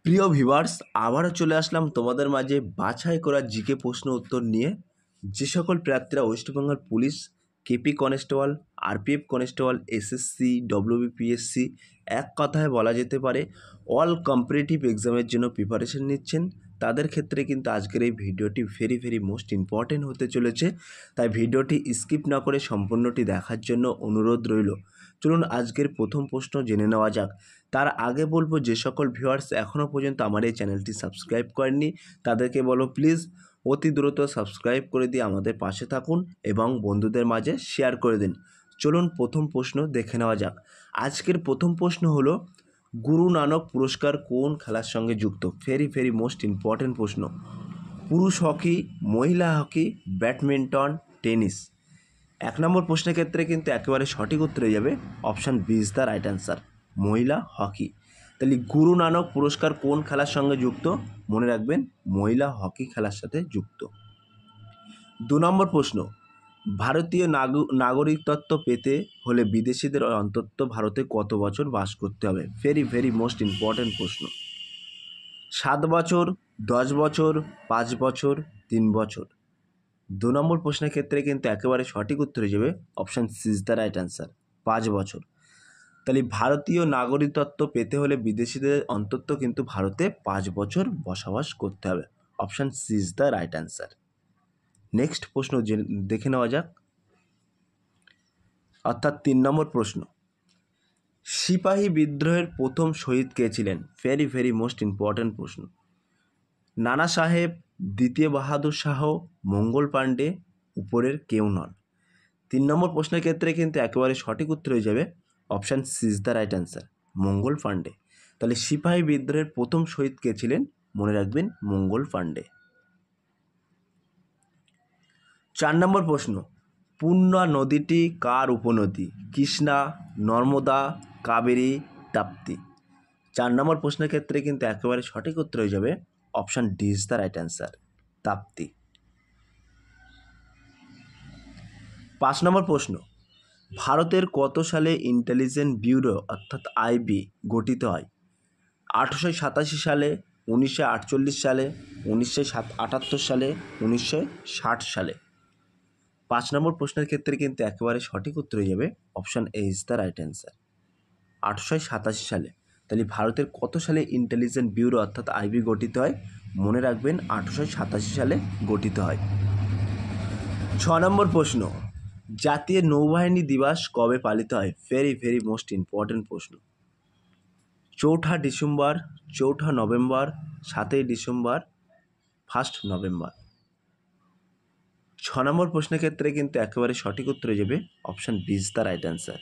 প্রিয় ভিউয়ার্স, আবারও চলে আসলাম তোমাদের মাঝে বাছাই করা জিকে প্রশ্ন উত্তর নিয়ে। যে সকল প্রার্থীরা West Bengal police, KP constable, RPF constable, SSC, WBPSC, এক কথায় বলা যেতে পারে অল কম্পিটিটিভ এক্সামের জন্য প্রিপারেশন নিচ্ছেন, তাদের ক্ষেত্রে কিন্তু আজকের এই ভিডিওটি ভেরি মোস্ট ইম্পর্টেন্ট হতে চলেছে। তাই ভিডিওটি স্কিপ না করে সম্পূর্ণটি দেখার জন্য অনুরোধ রইল। চলুন আজকের প্রথম প্রশ্ন জেনে নেওয়া যাক। তার আগে বলবো, যে সকল ভিউয়ার্স এখনও পর্যন্ত আমার এই চ্যানেলটি সাবস্ক্রাইব করেননি তাদেরকে বলো প্লিজ অতি দ্রুত সাবস্ক্রাইব করে দিয়ে আমাদের পাশে থাকুন এবং বন্ধুদের মাঝে শেয়ার করে দিন। চলুন প্রথম প্রশ্ন দেখে নেওয়া যাক। আজকের প্রথম প্রশ্ন হলো, গুরু নানক পুরস্কার কোন খেলার সঙ্গে যুক্ত? ভেরি মোস্ট ইম্পর্টেন্ট প্রশ্ন। পুরুষ হকি, মহিলা হকি, ব্যাডমিন্টন, টেনিস। এক নম্বর প্রশ্নের ক্ষেত্রে কিন্তু একেবারে সঠিক উত্তরে যাবে option B is the right answer, মহিলা হকি। তাহলে গুরু নানক পুরস্কার কোন খেলার সঙ্গে যুক্ত? মনে রাখবেন মহিলা হকি খেলার সাথে যুক্ত। 2 নম্বর প্রশ্ন, ভারতীয় নাগরিকত্ব পেতে হলে বিদেশিদের অন্তত ভারতে কত বছর বাস করতে হবে? ভেরি মোস্ট ইম্পর্ট্যান্ট প্রশ্ন। 7 বছর, 10 বছর, 5 বছর, 3 বছর। 2 নম্বর প্রশ্নের ক্ষেত্রে কিন্তু একেবারে সঠিক উত্তরে যাবে option C is the right answer, 5 বছর। তাহলে ভারতীয় নাগরিকত্ব পেতে হলে বিদেশিদের অন্তত কিন্তু ভারতে 5 বছর বসবাস করতে হবে। Option C is the right answer. Next প্রশ্ন দেখে নেওয়া যাক, অর্থাৎ 3 নম্বর প্রশ্ন। সিপাহী বিদ্রোহের প্রথম শহীদ কে ছিলেন? ভেরি মোস্ট ইম্পর্ট্যান্ট প্রশ্ন। নানা সাহেব, দ্বিতীয় বাহাদুর শাহ, মঙ্গল পাণ্ডে, উপরের কেউ নন। 3 নম্বর প্রশ্নের ক্ষেত্রে কিন্তু একেবারে সঠিক উত্তর হয়ে যাবে option C is the right answer, Mangal Pandey. তাহলে সিপাহী বিদ্রোহের প্রথম শহীদ কে ছিলেন? মনে রাখবেন মঙ্গল পাণ্ডে। 4 নম্বর প্রশ্ন, পূর্ণা নদীটি কার উপনদী? কৃষ্ণা, নর্মদা, কাবেরী, তাপ্তি। 4 নম্বর প্রশ্নের ক্ষেত্রে কিন্তু একেবারে সঠিক উত্তর হয়ে যাবে option D is the right answer, Tapti. 5 নম্বর প্রশ্ন, ভারতের কত সালে ইন্টেলিজেন্স ব্যুরো অর্থাৎ আইবি গঠিত হয়? 1887 সালে, 1948 সালে, 1978 সালে, 1960 সালে। 5 নম্বর প্রশ্নের ক্ষেত্রে কিন্তু একেবারে সঠিক উত্তর হয়ে যাবে option A is the right answer, 1887 সালে। তাহলে ভারতের কত সালে ইন্টেলিজেন্স ব্যুরো অর্থাৎ আইবি গঠিত হয়? মনে রাখবেন 1887 সালে গঠিত হয়। 6 নম্বর প্রশ্ন, জাতীয় নৌবাহিনী দিবস কবে পালিত হয়? ভেরি মোস্ট ইম্পর্ট্যান্ট প্রশ্ন। 4 ডিসেম্বর, 4 নভেম্বর, 7 ডিসেম্বর, 1 নভেম্বর। 6 নম্বর প্রশ্নের ক্ষেত্রে কিন্তু একেবারে সঠিক উত্তর হয়ে যাবে option B is the right answer,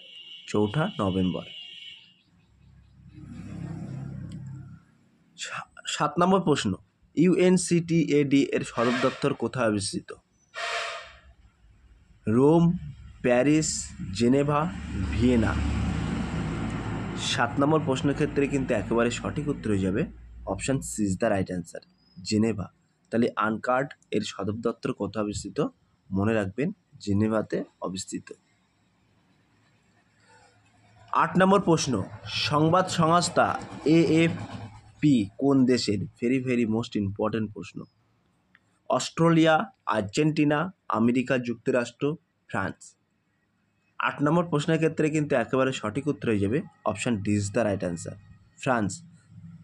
4 November. 7 নম্বর প্রশ্ন, ইউএনসিটিএডি এর সদর দপ্তর কোথায় অবস্থিত? Rome, Paris, Geneva, Vienna. 7 নম্বর প্রশ্নের ক্ষেত্রে কিন্তু একেবারে সঠিক উত্তর হয়ে যাবে option C is the right answer, Geneva. তাহলে আনকার্ড এর সদর দপ্তর কোথায় অবস্থিত? মনে রাখবেন জেনেভাতে অবস্থিত। 8 নম্বর প্রশ্ন, সংবাদ সংস্থা এএফপি কোন দেশের? ভেরি মোস্ট ইম্পর্ট্যান্ট প্রশ্ন। অস্ট্রেলিয়া, আর্জেন্টিনা, আমেরিকা যুক্তরাষ্ট্র, ফ্রান্স। 8 নম্বর প্রশ্নের ক্ষেত্রে কিন্তু একেবারে সঠিক উত্তর হয়ে যাবে option D is the right answer, France.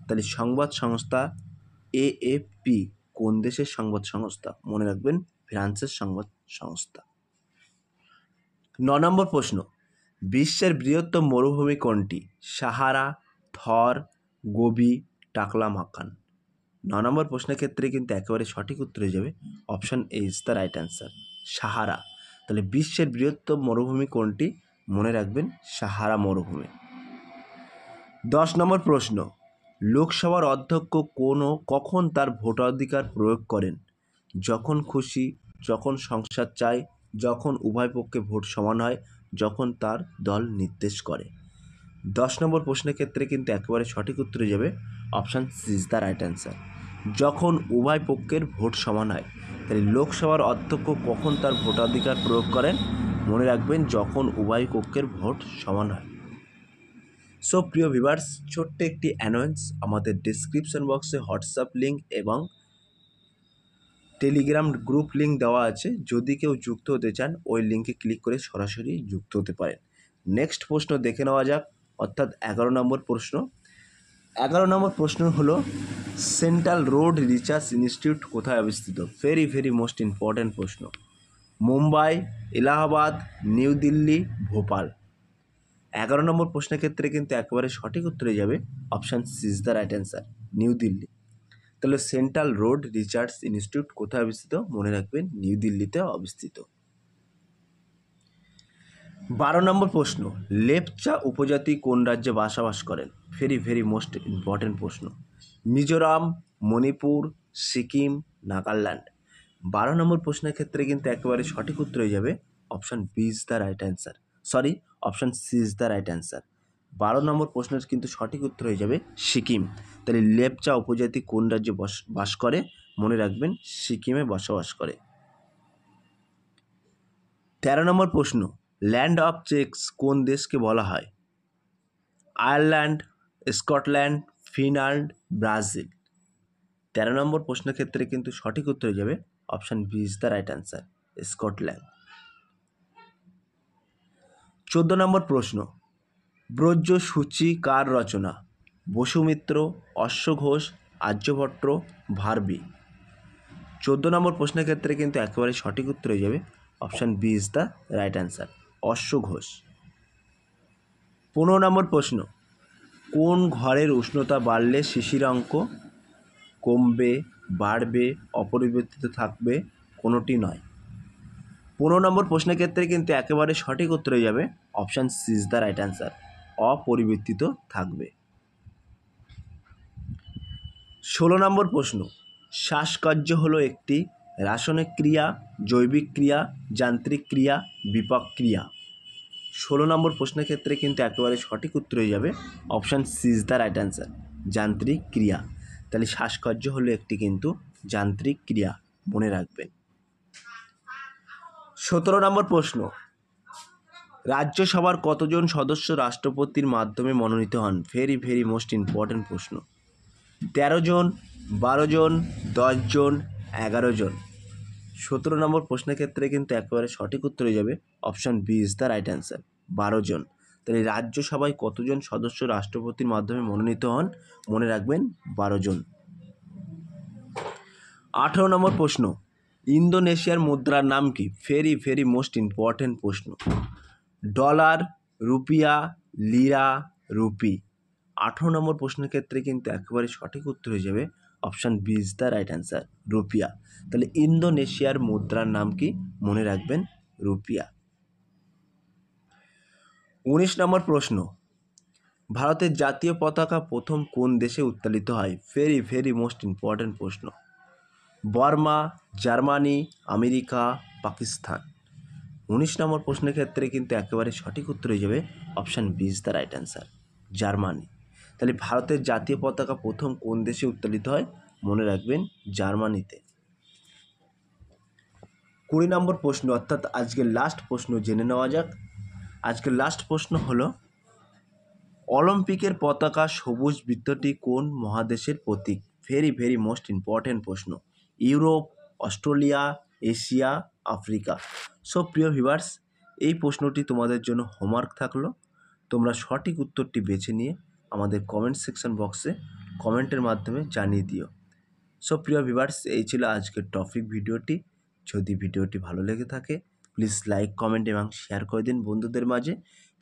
তাহলে সংবাদ সংস্থা এএফপি কোন দেশের সংবাদ সংস্থা? মনে রাখবেন ফ্রান্সের সংবাদ সংস্থা। 9 নম্বর প্রশ্ন, বিশ্বের বৃহত্তম মরুভূমি কোনটি? সাহারা, থর, গোবি, টাকলা মাকান। 9 নম্বর প্রশ্নের ক্ষেত্রে কিন্তু একেবারে সঠিক উত্তর হয়ে যাবে option A is the right answer, Sahara. তাহলে বিশ্বের বৃহত্তম মরুভূমি কোনটি? মনে রাখবেন সাহারা মরুভূমি। 10 নম্বর প্রশ্ন, লোকসভার অধ্যক্ষ কখন তার ভোটাধিকার প্রয়োগ করেন? যখন খুশি, যখন সংসদ চায়, যখন উভয় পক্ষে ভোট সমান হয়, যখন তার দল নির্দেশ করে। 10 নম্বর প্রশ্নের ক্ষেত্রে কিন্তু একেবারে সঠিক উত্তরে যাবে option C is the right answer, যখন উভয় পক্ষের ভোট সমান হয়। তাহলে লোকসভার অধ্যক্ষ কখন তার ভোটাধিকার প্রয়োগ করেন? মনে রাখবেন যখন উভয় পক্ষের ভোট সমান হয়। সো প্রিয় ভিউয়ার্স, ছোট্ট একটি অ্যানাউন্স, আমাদের ডিসক্রিপশন বক্সে হোয়াটসঅ্যাপ লিঙ্ক এবং টেলিগ্রাম গ্রুপ লিঙ্ক দেওয়া আছে। যদি কেউ যুক্ত হতে চান ওই লিঙ্কে ক্লিক করে সরাসরি যুক্ত হতে পারেন। নেক্সট প্রশ্ন দেখে নেওয়া যাক, অর্থাৎ 11 নম্বর প্রশ্ন। 11 নম্বর প্রশ্ন হলো সেন্ট্রাল রোড রিসার্চ ইনস্টিটিউট কোথায় অবস্থিত? ভেরি ভেরি মোস্ট ইম্পর্ট্যান্ট প্রশ্ন। মুম্বাই, এলাহাবাদ, নিউ দিল্লি, ভোপাল। 11 নম্বর প্রশ্নের ক্ষেত্রে কিন্তু একেবারে সঠিক উত্তরে যাবে option C is the right answer, New Delhi. তাহলে সেন্ট্রাল রোড রিসার্চ ইনস্টিটিউট কোথায় অবস্থিত? মনে রাখবেন নিউ দিল্লিতে অবস্থিত। 12 নম্বর প্রশ্ন, লেপচা উপজাতি কোন রাজ্যে বসবাস করেন? ভেরি ভেরি মোস্ট ইম্পর্ট্যান্ট প্রশ্ন। মিজোরাম, মণিপুর, সিকিম, নাগাল্যান্ড। 12 নম্বর প্রশ্নের ক্ষেত্রে কিন্তু একেবারে সঠিক উত্তর হয়ে যাবে option B is the right answer, sorry option C is the right answer. 12 নম্বর প্রশ্নের কিন্তু সঠিক উত্তর হয়ে যাবে সিকিম। তাহলে লেপচা উপজাতি কোন রাজ্যে বাস করে? মনে রাখবেন সিকিমে বসবাস করে। 13 নম্বর প্রশ্ন, ল্যান্ড অফ চেকস কোন দেশকে বলা হয়? Ireland, Scotland, Finland, Brazil. 13 নম্বর প্রশ্নের ক্ষেত্রে কিন্তু সঠিক উত্তর হয়ে যাবে option B is the right answer, Scotland. 14 নম্বর প্রশ্ন, ব্রজ সূচি কার রচনা? বসুমিত্র, অশ্বঘোষ, আর্যভট্ট, ভারবি। 14 নম্বর প্রশ্নের ক্ষেত্রে কিন্তু একেবারে সঠিক উত্তর হয়ে যাবে option B is the right answer, অশ্বঘোষ। 15 নম্বর প্রশ্ন, কোন ঘরের উষ্ণতা বাড়লে শিশিরাঙ্ক কমবে, বাড়বে, অপরিবর্তিত থাকবে? কোনোটি নয়। 15 নম্বর প্রশ্নের ক্ষেত্রে কিন্তু একেবারে সঠিক উত্তর হয়ে যাবে option C is the right answer, অপরিবর্তিত থাকবে। 16 নম্বর প্রশ্ন, শ্বাসকার্য হলো একটি রাসায়নিক ক্রিয়া, জৈবিক ক্রিয়া, যান্ত্রিক ক্রিয়া, বিপাক ক্রিয়া। 16 নম্বর প্রশ্নের ক্ষেত্রে কিন্তু একেবারে সঠিক উত্তর হয়ে যাবে option C is the right answer, যান্ত্রিক ক্রিয়া। তাহলে শ্বাসকার্য হলো একটি কিন্তু যান্ত্রিক ক্রিয়া, মনে রাখবেন। 17 নম্বর প্রশ্ন, রাজ্যসভার কতজন সদস্য রাষ্ট্রপতির মাধ্যমে মনোনীত হন? ভেরি ভেরি মোস্ট ইম্পর্ট্যান্ট প্রশ্ন। 13 জন, 12 জন, 10 জন, 11 জন। 17 নম্বর প্রশ্নের ক্ষেত্রে কিন্তু একেবারে সঠিক উত্তর হয়ে যাবে option B is the right answer, 12 জন। তাহলে রাজ্যসভায় কতজন সদস্য রাষ্ট্রপতির মাধ্যমে মনোনীত হন? মনে রাখবেন 12 জন। 18 নম্বর প্রশ্ন, ইন্দোনেশিয়ার মুদ্রার নাম কি? ভেরি ভেরি মোস্ট ইম্পর্ট্যান্ট প্রশ্ন। Dollar, rupiah, lira, rupee. 18 নম্বর প্রশ্নের ক্ষেত্রে কিন্তু একেবারে সঠিক উত্তর হয়ে যাবে option B is the right answer, rupiah. তাহলে ইন্দোনেশিয়ার মুদ্রার নাম কি? মনে রাখবেন রুপিয়া। 19 নম্বর প্রশ্ন, ভারতের জাতীয় পতাকা প্রথম কোন দেশে উত্তোলিত হয়? ভেরি ভেরি মোস্ট ইম্পর্ট্যান্ট প্রশ্ন। Burma, Germany, America, Pakistan. 19 নম্বর প্রশ্নের ক্ষেত্রে কিন্তু একেবারে সঠিক উত্তর হয়ে যাবে option B is the right answer, Germany. তাহলে ভারতের জাতীয় পতাকা প্রথম কোন দেশে উত্তোলিত হয়? মনে রাখবেন জার্মানিতে। 20 নম্বর প্রশ্ন, অর্থাৎ আজকের লাস্ট প্রশ্ন জেনে নেওয়া যাক। আজকের লাস্ট প্রশ্ন হলো, অলিম্পিকের পতাকা সবুজ বৃত্তটি কোন মহাদেশের প্রতীক? ভেরি ভেরি মোস্ট ইম্পর্ট্যান্ট প্রশ্ন। Europe, Australia, Asia, Africa. So প্রিয় ভিউয়ার্স, এই প্রশ্নটি তোমাদের জন্য হোমওয়ার্ক থাকলো। তোমরা সঠিক উত্তরটি বেছে নিয়ে আমাদের কমেন্ট সেকশন বক্সে কমেন্টের মাধ্যমে জানিয়ে দিও। সো প্রিয় ভিউয়ার্স, এই ছিল আজকের টপিক ভিডিওটি। যদি ভিডিওটি ভালো লেগে থাকে প্লিজ লাইক, কমেন্ট এবং শেয়ার করে দিন বন্ধুদের মাঝে।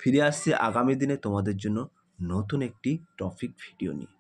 ফিরে আসছি আগামী দিনে তোমাদের জন্য নতুন একটি টপিক ভিডিও নিয়ে।